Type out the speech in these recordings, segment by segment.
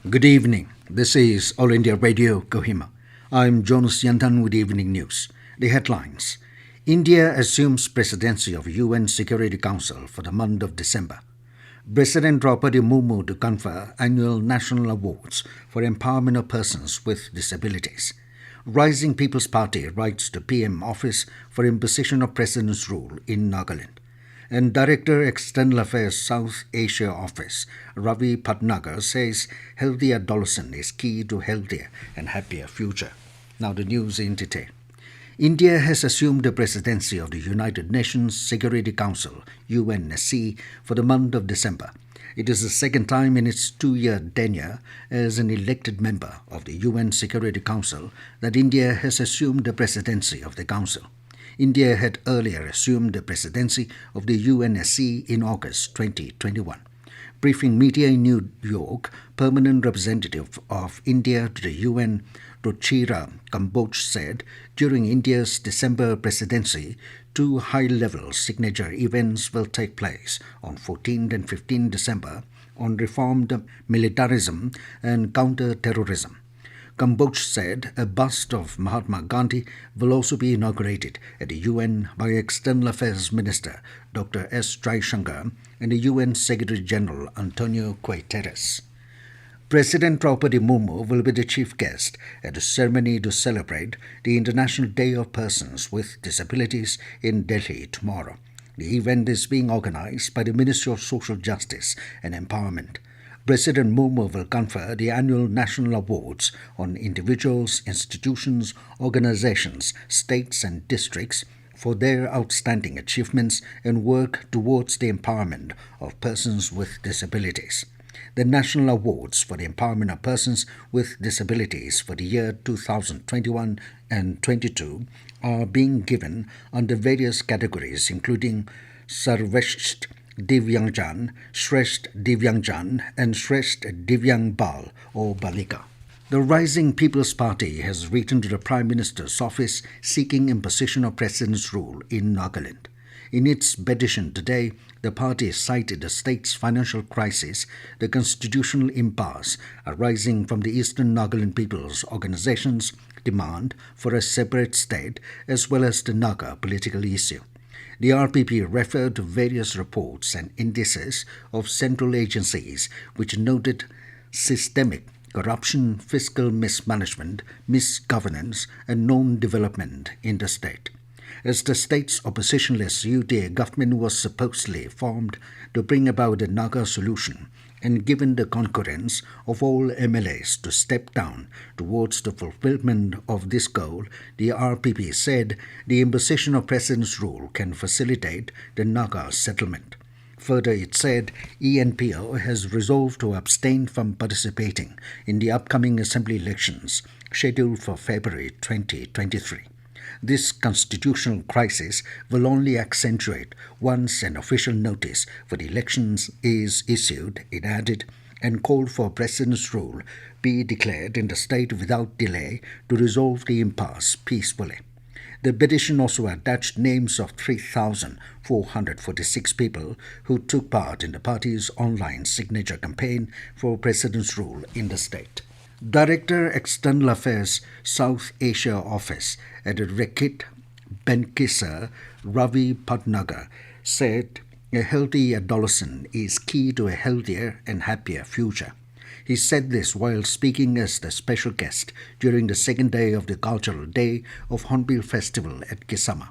Good evening. This is All India Radio Kohima. I'm Jonas Yantan with Evening News. The headlines: India assumes presidency of UN Security Council for the month of December. President Draupadi Murmu to confer annual national awards for empowerment of persons with disabilities. Rising People's Party writes to PM office for imposition of president's rule in Nagaland. And Director External Affairs South Asia Office, Ravi Patnagar, says healthy adolescent is key to healthier and happier future. Now the news in detail. India has assumed the presidency of the United Nations Security Council, UNSC, for the month of December. It is the second time in its two-year tenure as an elected member of the UN Security Council that India has assumed the presidency of the Council. India had earlier assumed the presidency of the UNSC in August 2021. Briefing media in New York, permanent representative of India to the UN, Ruchira Kamboj, said during India's December presidency, two high-level signature events will take place on 14 and 15 December on reformed militarism and counter-terrorism. Kamboj said a bust of Mahatma Gandhi will also be inaugurated at the UN by External Affairs Minister Dr. S. Jaishankar and the UN Secretary General Antonio Guterres. President Draupadi Murmu will be the chief guest at a ceremony to celebrate the International Day of Persons with Disabilities in Delhi tomorrow. The event is being organized by the Ministry of Social Justice and Empowerment. President Murmu will confer the annual national awards on individuals, institutions, organizations, states, and districts for their outstanding achievements and work towards the empowerment of persons with disabilities. The national awards for the empowerment of persons with disabilities for the year 2021 and 22 are being given under various categories, including Sarveshth Divyangjan, Shresth Divyangjan, and Shresth Divyang Bal or Balika. The Rising People's Party has written to the Prime Minister's office seeking imposition of President's rule in Nagaland. In its petition today, the party cited the state's financial crisis, the constitutional impasse arising from the Eastern Nagaland People's Organization's demand for a separate state, as well as the Naga political issue. The RPP referred to various reports and indices of central agencies which noted systemic corruption, fiscal mismanagement, misgovernance, and non-development in the state. As the state's oppositionless UDA government was supposedly formed to bring about a Naga solution, and given the concurrence of all MLAs to step down towards the fulfillment of this goal, the RPP said the imposition of President's rule can facilitate the Naga settlement. Further, it said ENPO has resolved to abstain from participating in the upcoming assembly elections scheduled for February 2023. This constitutional crisis will only accentuate once an official notice for the elections is issued, it added, and called for President's rule be declared in the state without delay to resolve the impasse peacefully. The petition also attached names of 3,446 people who took part in the party's online signature campaign for President's rule in the state. Director External Affairs South Asia Office at Rekit Benkisa, Ravi Patnagar, said a healthy adolescent is key to a healthier and happier future. He said this while speaking as the special guest during the second day of the Cultural Day of Hornbill Festival at Kisama.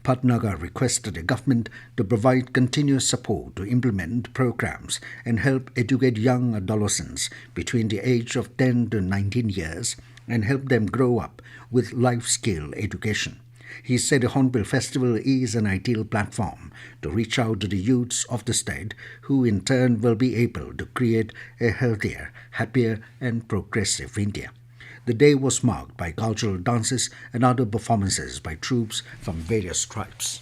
Patnagar requested the government to provide continuous support to implement programs and help educate young adolescents between the age of 10 to 19 years and help them grow up with life skill education. He said the Hornbill Festival is an ideal platform to reach out to the youths of the state, who in turn will be able to create a healthier, happier, and progressive India. The day was marked by cultural dances and other performances by troops from various tribes.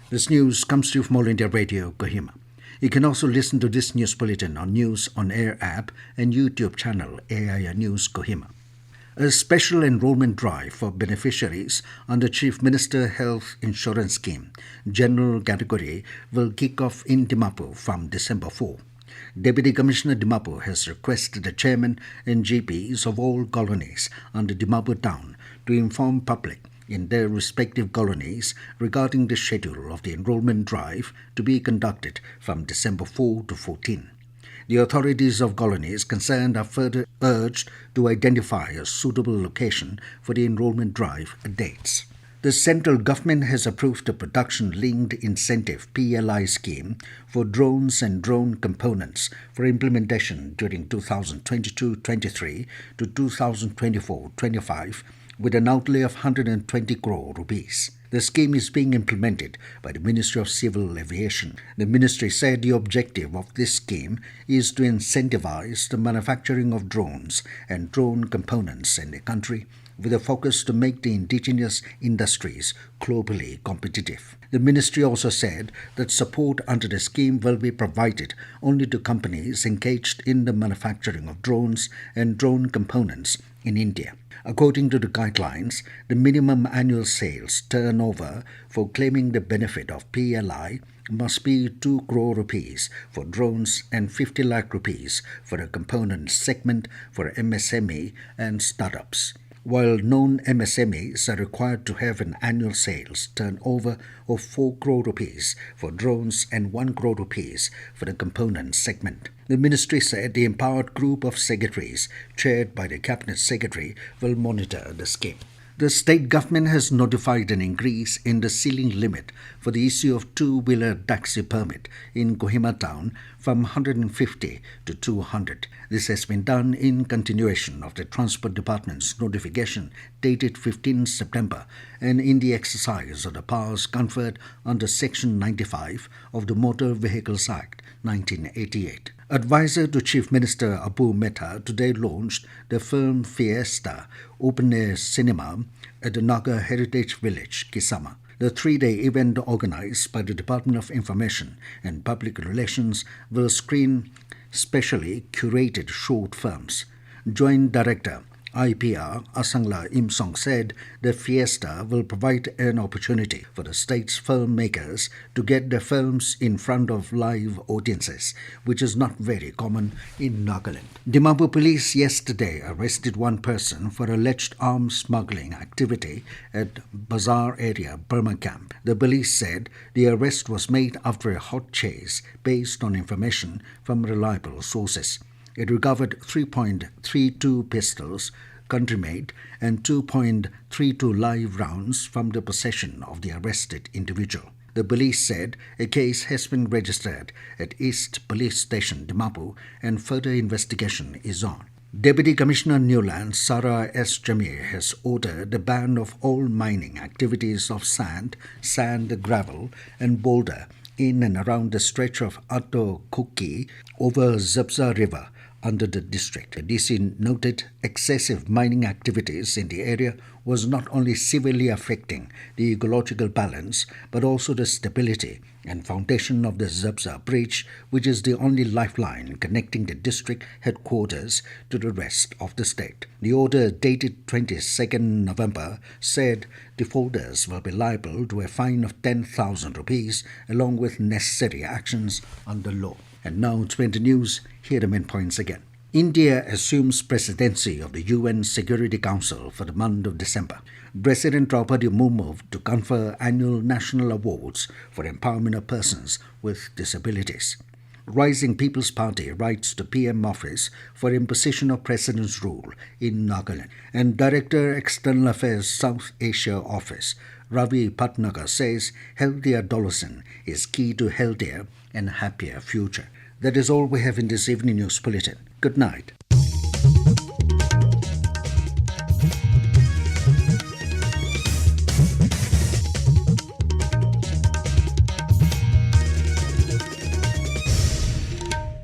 This news comes to you from All India Radio, Kohima. You can also listen to this news bulletin on News on Air app and YouTube channel AIR News Kohima. A special enrollment drive for beneficiaries under Chief Minister Health Insurance Scheme, General Category, will kick off in Dimapur from December 4. Deputy Commissioner Dimapur has requested the chairman and GPs of all colonies under Dimapur town to inform public in their respective colonies regarding the schedule of the enrollment drive to be conducted from December 4 to 14. The authorities of colonies concerned are further urged to identify a suitable location for the enrollment drive dates. The central government has approved a production-linked incentive (PLI) scheme for drones and drone components for implementation during 2022-23 to 2024-25 with an outlay of 120 crore rupees. The scheme is being implemented by the Ministry of Civil Aviation. The ministry said the objective of this scheme is to incentivize the manufacturing of drones and drone components in the country, with a focus to make the indigenous industries globally competitive. The ministry also said that support under the scheme will be provided only to companies engaged in the manufacturing of drones and drone components in India. According to the guidelines, the minimum annual sales turnover for claiming the benefit of PLI must be 2 crore rupees for drones and 50 lakh rupees for a component segment for MSME and startups, while non-MSMEs are required to have an annual sales turnover of 4 crore rupees for drones and 1 crore rupees for the component segment. The ministry said the empowered group of secretaries, chaired by the Cabinet Secretary, will monitor the scheme. The state government has notified an increase in the ceiling limit for the issue of two-wheeler taxi permit in Kohima town from 150 to 200. This has been done in continuation of the Transport Department's notification dated 15 September and in the exercise of the powers conferred under Section 95 of the Motor Vehicles Act 1988. Advisor to Chief Minister Abu Mehta today launched the film Fiesta open-air cinema at the Naga Heritage Village, Kisama. The 3-day event organized by the Department of Information and Public Relations will screen specially curated short films. Joint Director IPR Asangla Imsong said the Fiesta will provide an opportunity for the state's filmmakers to get their films in front of live audiences, which is not very common in Nagaland. Dimapur police yesterday arrested one person for alleged arms smuggling activity at Bazaar area, Burma camp. The police said the arrest was made after a hot chase based on information from reliable sources. It recovered 3.32 pistols, country-made, and 2.32 live rounds from the possession of the arrested individual. The police said a case has been registered at East Police Station, Dimapur, and further investigation is on. Deputy Commissioner Newlands Sarah S. Jamir has ordered the ban of all mining activities of sand, gravel, and boulder in and around the stretch of Atto Kuki over Zabza River under the district. The DC noted excessive mining activities in the area was not only severely affecting the ecological balance but also the stability and foundation of the Zabza Bridge, which is the only lifeline connecting the district headquarters to the rest of the state. The order dated 22nd November said defaulters will be liable to a fine of 10,000 rupees along with necessary actions under law. And now to the news, here are the main points again. India assumes presidency of the UN Security Council for the month of December. President Draupadi Murmu to confer annual national awards for empowerment of persons with disabilities. Rising People's Party writes to PM office for imposition of President's rule in Nagaland. And Director External Affairs South Asia Office Ravi Patnagar says healthy adolescence is key to healthier and happier future. That is all we have in this evening news bulletin. Good night.